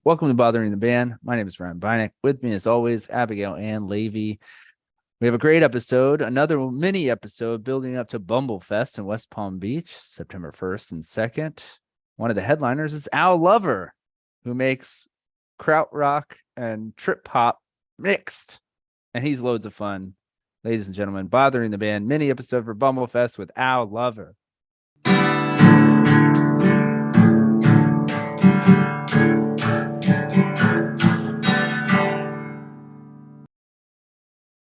Welcome to Bothering the Band. My name is Ryan Bynick. With me, as always, Abigail and Levy. We have a great episode, another mini episode building up to Bumblefest in West Palm Beach, September 1st and 2nd. One of the headliners is Al Lover, who makes krautrock and trip hop mixed, and he's loads of fun. Ladies and gentlemen, Bothering the Band mini episode for Bumblefest with Al Lover.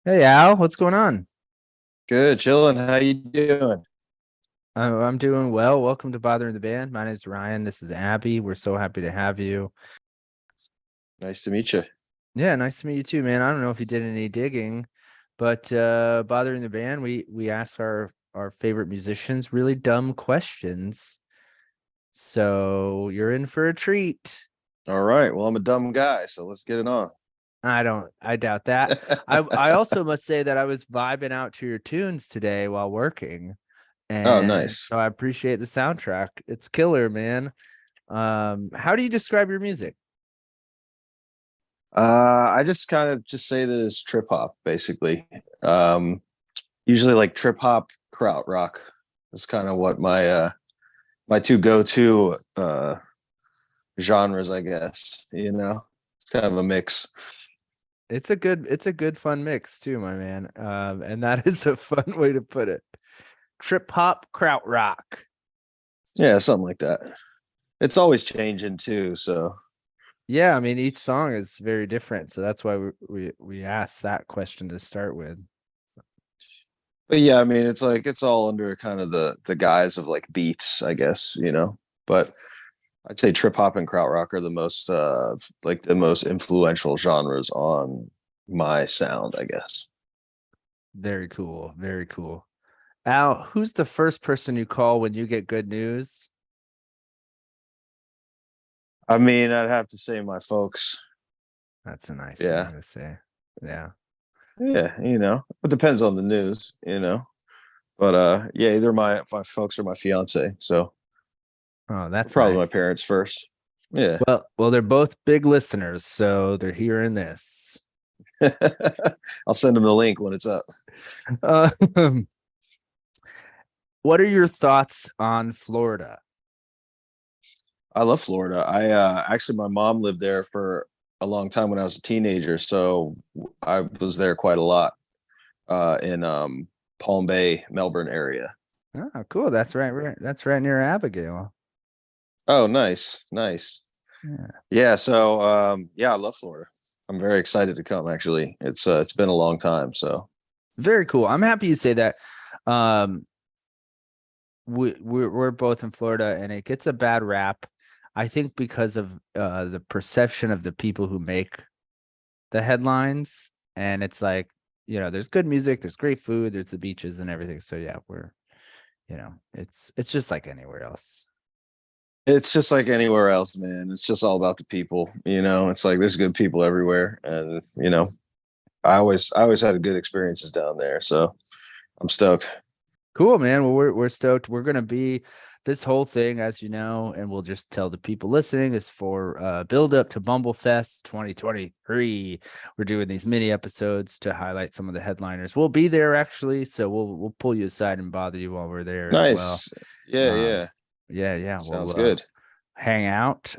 Hey Al, what's going on? Good, chilling. How you doing? I'm doing well. Welcome to Bothering the Band. My name is Ryan. This is Abby. We're so happy to have you. Nice to meet you. Yeah, nice to meet you too, man. I don't know if you did any digging, but Bothering the Band, we ask our favorite musicians really dumb questions. So you're in for a treat. All right. Well, I'm a dumb guy, so let's get it on. I doubt that. I also must say that I was vibing out to your tunes today while working. Oh, And nice. so I appreciate the soundtrack. It's killer, man. How do you describe your music? I just kind of just say that it's trip hop, basically. Usually like trip hop, krautrock. Is kind of what my two go-to genres, I guess. It's kind of a mix. It's a good fun mix too, my man. And that is a fun way to put it. Trip hop, krautrock. Yeah, something like that. It's always changing too, so Yeah, I mean each song is very different, so that's why we asked that question to start with. but yeah, I mean it's all under kind of the guise of like beats, I guess, But I'd say trip hop and krautrock are the most the most influential genres on my sound, I guess. Very cool, very cool. Al, who's the first person you call when you get good news? I mean, I'd have to say my folks. That's a nice Yeah. thing to say. Yeah. Yeah, it depends on the news. But yeah, either my folks or my fiance. So Oh, that's probably my nice. parents first. Yeah. Well, they're both big listeners, so they're hearing this. I'll send them the link when it's up. What are your thoughts on Florida? I love Florida. I actually my mom lived there for a long time when I was a teenager, so I was there quite a lot in Palm Bay, Melbourne area. Oh, cool. That's right. That's right near Abigail. Oh, nice. Nice. Yeah. Yeah, so yeah, I love Florida. I'm very excited to come actually. It's been a long time, so Very cool. I'm happy you say that. Um, we're both in Florida and it gets a bad rap, I think, because of the perception of the people who make the headlines. And it's like, there's good music, there's great food, there's the beaches and everything. So yeah, it's just like anywhere else. it's just like anywhere else, man. It's just all about the people. It's like there's good people everywhere, and I always had good experiences down there, so I'm stoked. Cool, man. Well, we're stoked. We're gonna be this whole thing, as you know, and we'll just tell the people listening, is for build up to Bumblefest 2023. We're doing these mini episodes to highlight some of the headliners. We'll be there actually, so we'll pull you aside and bother you while we're there as well. Nice. Yeah, yeah. Yeah. Sounds We'll good. hang out.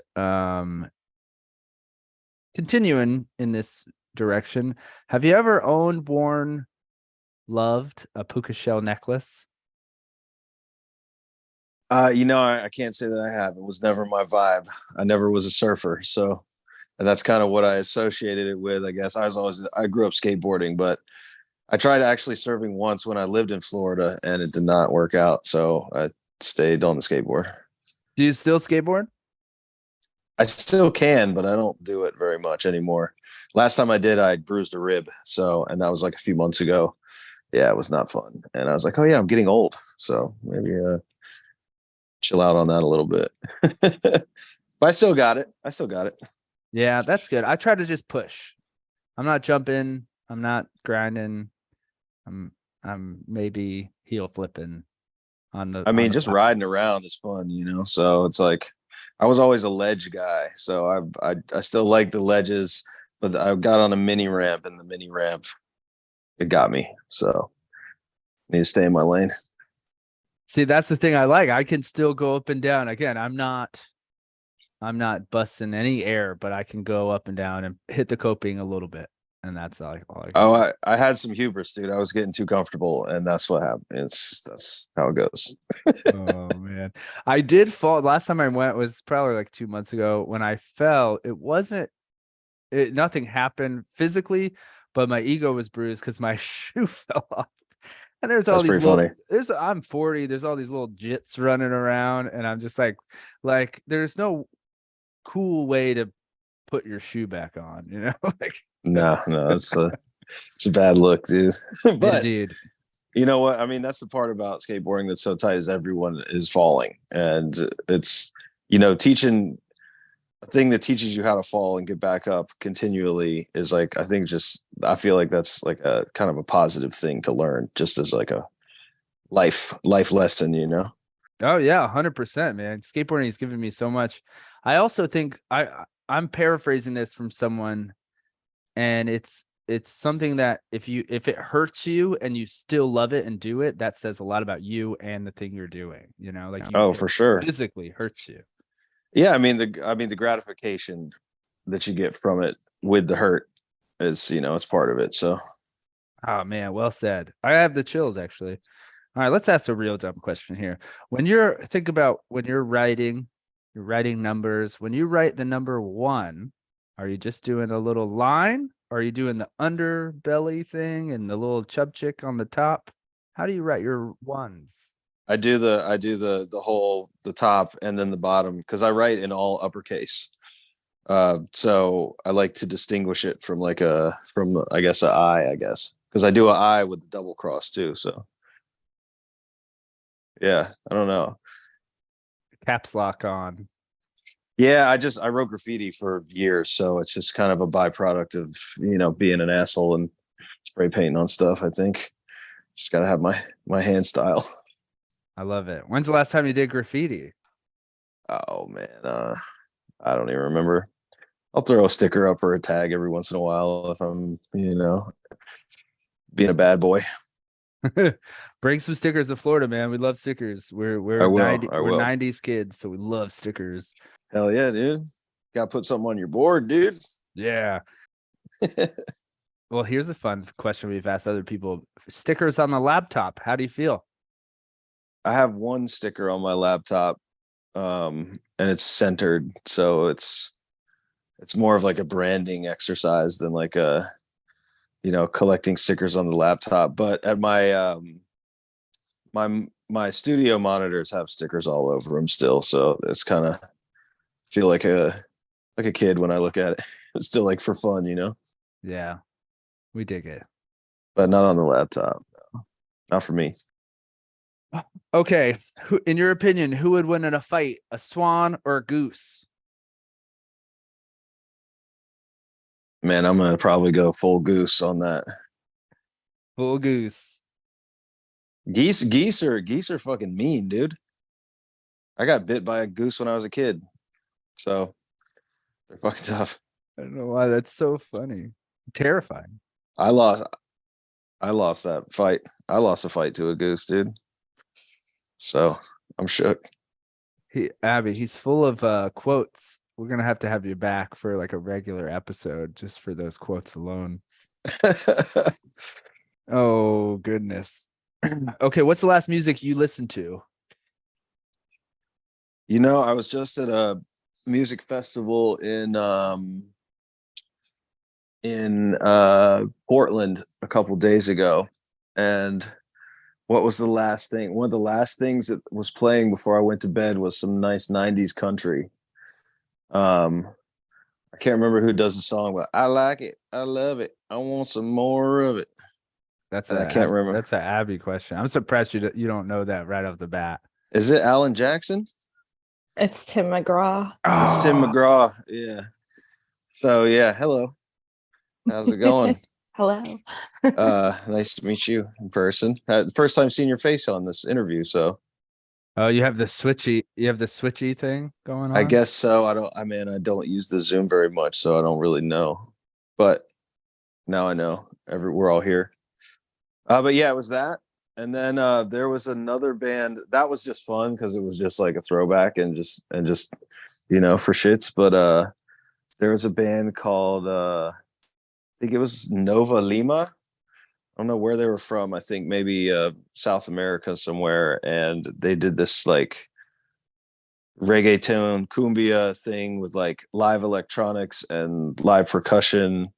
Continuing in this direction, have you ever owned, worn, loved a puka shell necklace? I can't say that I have. It was never my vibe. I never was a surfer, so and that's kind of what I associated it with. I guess I grew up skateboarding, but I tried actually surfing once when I lived in Florida, and it did not work out. So I stayed on the skateboard. Do you still skateboard? I still can, but I don't do it very much anymore. Last time I did, I bruised a rib. And that was like a few months ago. Yeah, it was not fun. And I was like, oh yeah, I'm getting old. So maybe chill out on that a little bit. But I still got it. Yeah, that's good. I try to just push. I'm not jumping. I'm not grinding. I'm maybe heel flipping on the. I mean, the just platform. riding around is fun, So it's like I was always a ledge guy, so I still like the ledges, but I got on a mini ramp, and the mini ramp it got me. So I need to stay in my lane. See, that's the thing I like. I can still go up and down. Again, I'm not busting any air, but I can go up and down and hit the coping a little bit. And that's all I can Oh, do. I had some hubris, dude. I was getting too comfortable, and that's what happened. That's how it goes. Oh man. I did fall. Last time I went was probably like 2 months ago. When I fell, nothing happened physically, but my ego was bruised because my shoe fell off. And there's all That's these pretty funny. I'm 40, there's all these little jits running around, and I'm just like there's no cool way to put your shoe back on, like No, it's a bad look, dude. But indeed. you know what? I mean, that's the part about skateboarding that's so tight is everyone is falling, and it's teaching a thing that teaches you how to fall and get back up continually is like I feel like that's like a kind of a positive thing to learn, just as like a life lesson. Oh yeah, 100%, man. Skateboarding has given me so much. I also think I'm paraphrasing this from someone, and it's something that if it hurts you and you still love it and do it, that says a lot about you and the thing you're doing. Like Oh, it for sure. physically hurts you. Yeah, I mean the gratification that you get from it with the hurt is it's part of it. So Oh man, well said. I have the chills actually. All right, let's ask a real dumb question here. When you're writing, numbers. When you write the number 1, are you just doing a little line? Or are you doing the underbelly thing and the little chub chick on the top? How do you write your ones? I do the top and then the bottom because I write in all uppercase. So I like to distinguish it from I guess I guess because I do an I with the double cross too. So yeah, I don't know. Caps lock on. Yeah, I wrote graffiti for years, so it's just kind of a byproduct of being an asshole and spray painting on stuff. I think just gotta have my hand style. I love it. When's the last time you did graffiti? Oh man, I don't even remember. I'll throw a sticker up or a tag every once in a while if I'm being a bad boy. Bring some stickers to Florida, man. We love stickers. We're I will. 90 I we're will. 90s kids, so we love stickers. Hell yeah, dude. Gotta put something on your board, dude. Yeah. Well, here's a fun question we've asked other people. Stickers on the laptop. How do you feel? I have one sticker on my laptop, and it's centered, so it's more of like a branding exercise than like a collecting stickers on the laptop. But at my studio monitors have stickers all over them still, so it's kind of feel like a kid when I look at it. It's still like for fun. Yeah, we dig it. But not on the laptop. No. Not for me. Okay, in your opinion, who would win in a fight, a swan or a goose? Man, I'm gonna probably go full goose on that. Full goose. Geese are fucking mean, dude. I got bit by a goose when I was a kid, so they're fucking tough. I don't know why that's so funny. Terrifying. I lost. I lost that fight. I lost a fight to a goose, dude. So I'm shook. Abby, he's full of quotes. We're gonna have to have you back for like a regular episode just for those quotes alone. Oh goodness. Okay, what's the last music you listened to? I was just at a music festival in Portland a couple days ago, and what was the last thing? One of the last things that was playing before I went to bed was some nice '90s country. I can't remember who does the song, but I like it. I love it. I want some more of it. I can't remember. That's an Abby question. I'm surprised you don't know that right off the bat. Is it Alan Jackson? It's Tim McGraw. It's Tim McGraw. Yeah. So yeah, hello. How's it going? Hello. Nice to meet you in person. First time seeing your face on this interview, so Oh, you have the switchy thing going I on. guess so. I don't use the Zoom very much, so I don't really know. But now I know. We're all here. But yeah, it was that. And then there was another band that was just fun because it was just like a throwback and just for shits. But there was a band called I think it was Nova Lima. I don't know where they were from. I think maybe South America somewhere, and they did this like reggaeton cumbia thing with like live electronics and live percussion,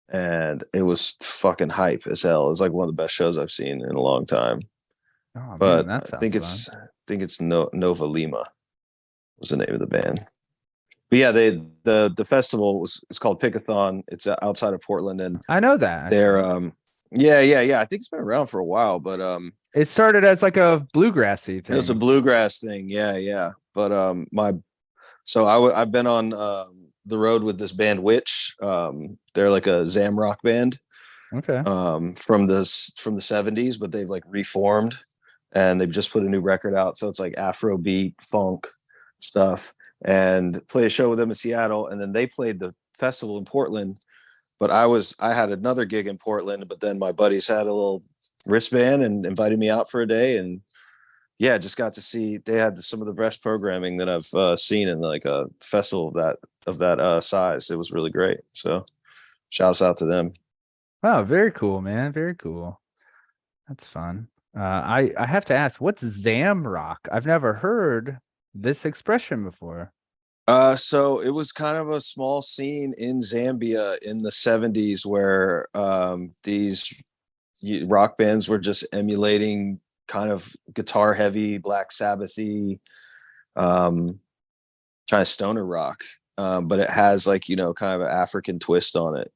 and it was fucking hype as hell. It was like one of the best shows I've seen in a long time. Oh man, But that sounds fun. I think it's Nova Lima was the name of the band. But yeah, the festival was it's called Pickathon. It's outside of Portland, and I know that they're actually. yeah. I think it's been around for a while, but It started as like a bluegrassy it's a thing. bluegrass thing. Yeah. But I've been on the road with this band Witch. They're like a Zamrock band Okay. from the 70s, but they've like reformed and they've just put a new record out. So it's like Afrobeat, funk stuff, and play a show with them in Seattle. And then they played the festival in Portland. But I had another gig in Portland, but then my buddies had a little wristband and invited me out for a day. And yeah, just got to see they had some of the best programming that I've seen in like a festival of that size. It was really great. So shouts out to them. Oh, very cool, man. Very cool. That's fun. I have to ask, what's Zamrock? I've never heard this expression before. So it was kind of a small scene in Zambia in the 70s where these rock bands were just emulating kind of guitar heavy, Black Sabbathy, um, kind of stoner rock. But it has like kind of an African twist on it.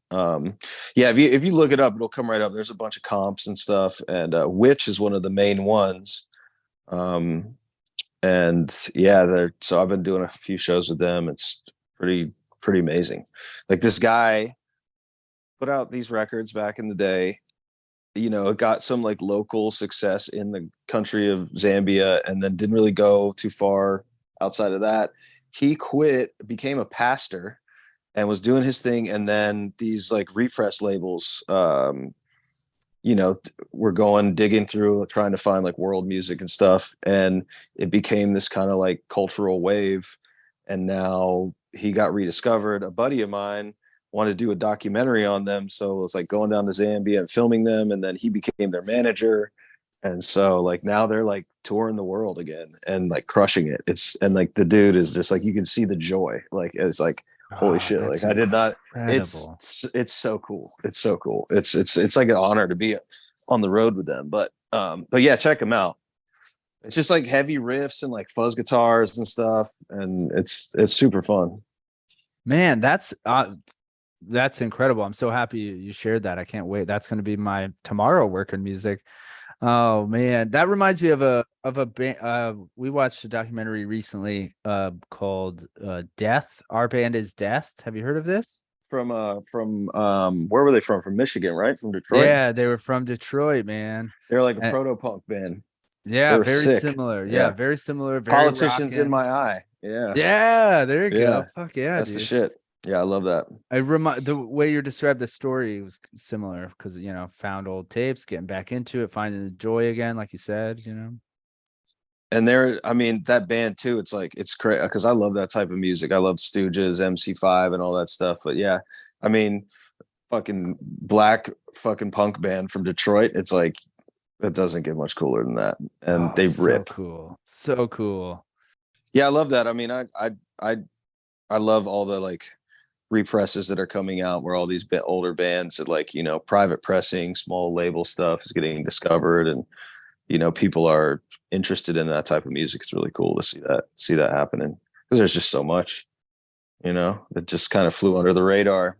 Yeah, if you look it up, it'll come right up. There's a bunch of comps and stuff, and Witch is one of the main ones. Um, and yeah, so I've been doing a few shows with them. It's pretty amazing. Like this guy put out these records back in the day. It got some like local success in the country of Zambia, and then didn't really go too far outside of that. He quit, became a pastor, and was doing his thing. And then these like repress labels, were going digging through trying to find like world music and stuff, and it became this kind of like cultural wave. And now he got rediscovered. A buddy of mine wanted to do a documentary on them, so it was like going down to Zambia and filming them, and then he became their manager. And so like now they're like touring the world again and like crushing it. And like the dude is just like, you can see the joy. Like it's like holy Oh, shit. that's Like I did not incredible. it's so cool. It's so cool. It's like an honor to be on the road with them. But yeah, check them out. It's just like heavy riffs and like fuzz guitars and stuff, and it's super fun. Man, that's incredible. I'm so happy you shared that. I can't wait. That's going to be my tomorrow working music. Oh man, that reminds me of a band. We watched a documentary recently called Death. Our band is Death. Have you heard of this? From where were they from? From Michigan, right? From Detroit. Yeah, they were from Detroit, man. They're like a And proto punk band. They yeah, were very sick. similar. Yeah, Yeah. very similar, very Politicians in rockin'. my eye. Yeah. Yeah, there you Yeah. go. Fuck yeah, That's the dude. shit. Yeah, I love that. The way you described the story was similar because found old tapes, getting back into it, finding the joy again, like you said. And I mean, that band too, it's like it's crazy because I love that type of music. I love Stooges, MC5 and all that stuff. But yeah, I mean, fucking black fucking punk band from Detroit. It's like it doesn't get much cooler than that. And Oh, they so rip. cool. So cool. Yeah, I love that. I mean, I love all the like represses that are coming out where all these older bands that like private pressing, small label stuff is getting discovered, and people are interested in that type of music. It's really cool to see that happening because there's just so much that just kind of flew under the radar.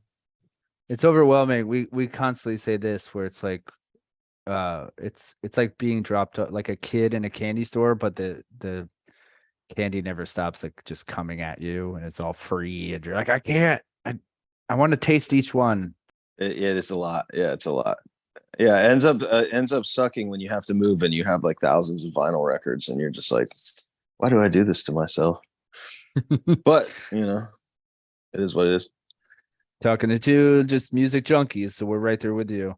It's overwhelming. We constantly say this where it's like it's like being dropped like a kid in a candy store, but the candy never stops like just coming at you and it's all free and you're like, I can't. I want to taste each one. It's a lot. Yeah, it's a lot. Yeah, it ends up sucking when you have to move and you have like thousands of vinyl records and you're just like, why do I do this to myself? But it is what it is. Talking to two just music junkies, so we're right there with you.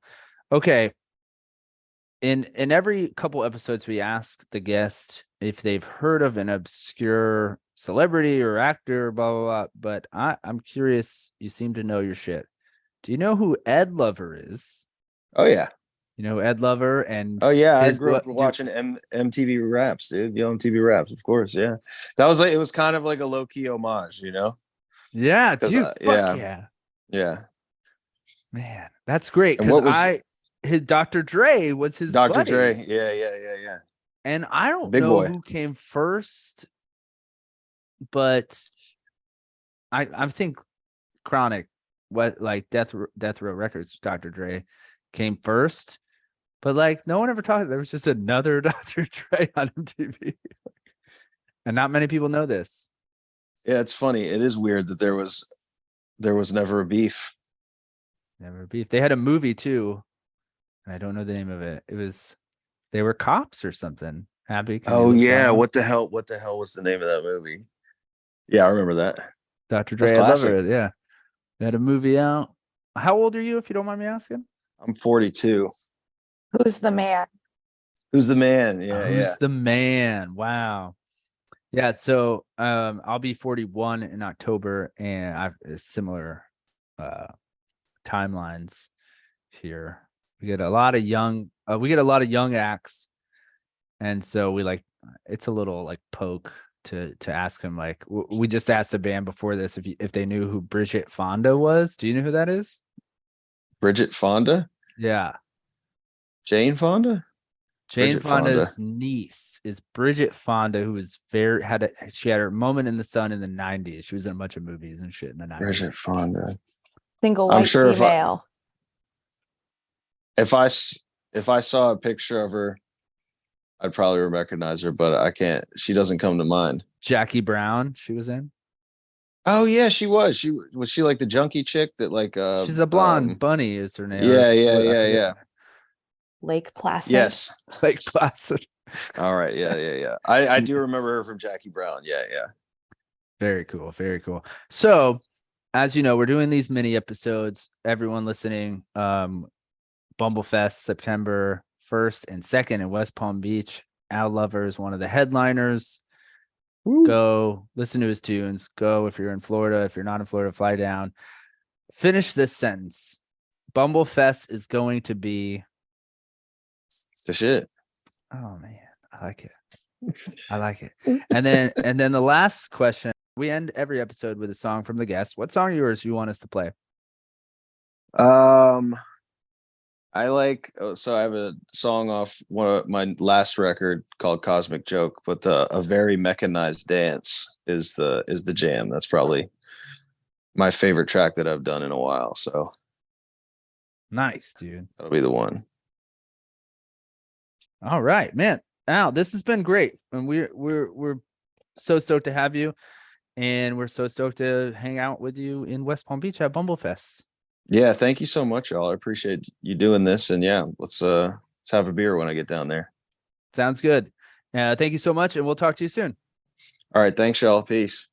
Okay. In every couple episodes, we ask the guest if they've heard of an obscure celebrity or actor, blah blah blah. But I'm curious. You seem to know your shit. Do you know who Ed Lover is? Oh yeah. You know Ed Lover and Oh yeah. I his grew up watching MTV Raps, dude. MTV Raps, of course. Yeah. That was like, it was kind of like a low key homage, Yeah, because dude. Fuck yeah, yeah. man, that's great. And Because what was his Dr. Dre was his Dr. buddy. Dre? Yeah. And I don't Big know boy. who came first, but I think Chronic, what like Death Row Records, Dr. Dre came first, but like no one ever talked. There was just another Dr. Dre on MTV, and not many people know this. Yeah, it's funny. It is weird that there was never a beef. Never beef. They had a movie too, and I don't know the name of it. They were cops or something. Happy? Can you Oh look that yeah, up? what the hell? What the hell was the name of that movie? Yeah, I remember that. Dr. That's Dre, I love classic. it. Yeah, they had a movie out. How old are you, if you don't mind me asking? I'm 42. Who's the man? Who's the man? Yeah, Who's the man? Wow. Yeah, so I'll be 41 in October, and I've similar timelines here. We get a lot of young acts, and so it's a little like poke to ask him, like we just asked the band before this if they knew who Bridget Fonda was. Do you know who that is? Bridget Fonda? Yeah. Jane Fonda? Jane Bridget Fonda. Fonda's niece is Bridget Fonda, who was she had her moment in the sun in the 90s. She was in a bunch of movies and shit in the 90s. Bridget Fonda. Single I'm white sure female. if I saw a picture of her, I'd probably recognize her, but I can't. She doesn't come to mind. Jackie Brown, she was in. Oh yeah, she was. She like the junkie chick that like She's a blonde bunny is her name. Yeah, or yeah, split, I yeah, forget. yeah. Lake Placid. Yes. Like Placid. All right. Yeah. I do remember her from Jackie Brown. Yeah. Very cool. Very cool. So, as you know, we're doing these mini episodes. Everyone listening, Bumblefest, September 1st and 2nd in West Palm Beach. Al Lover is one of the headliners. Woo. Go listen to his tunes. Go if you're in Florida. If you're not in Florida, fly down. Finish this sentence. Bumblefest is going to be The shit. Oh man, I like it. I like it. And then the last question, we end every episode with a song from the guest. What song of yours do you want us to play? I like, so I have a song off one of my last record called Cosmic Joke, but A Very Mechanized Dance is the jam. That's probably my favorite track that I've done in a while. So Nice, dude. that'll be the one. All right, man. Al, this has been great. And we're so stoked to have you. And we're so stoked to hang out with you in West Palm Beach at Bumblefest. Yeah, thank you so much, y'all. I appreciate you doing this. And yeah, let's have a beer when I get down there. Sounds good. Thank you so much, and we'll talk to you soon. All right, thanks, y'all. Peace.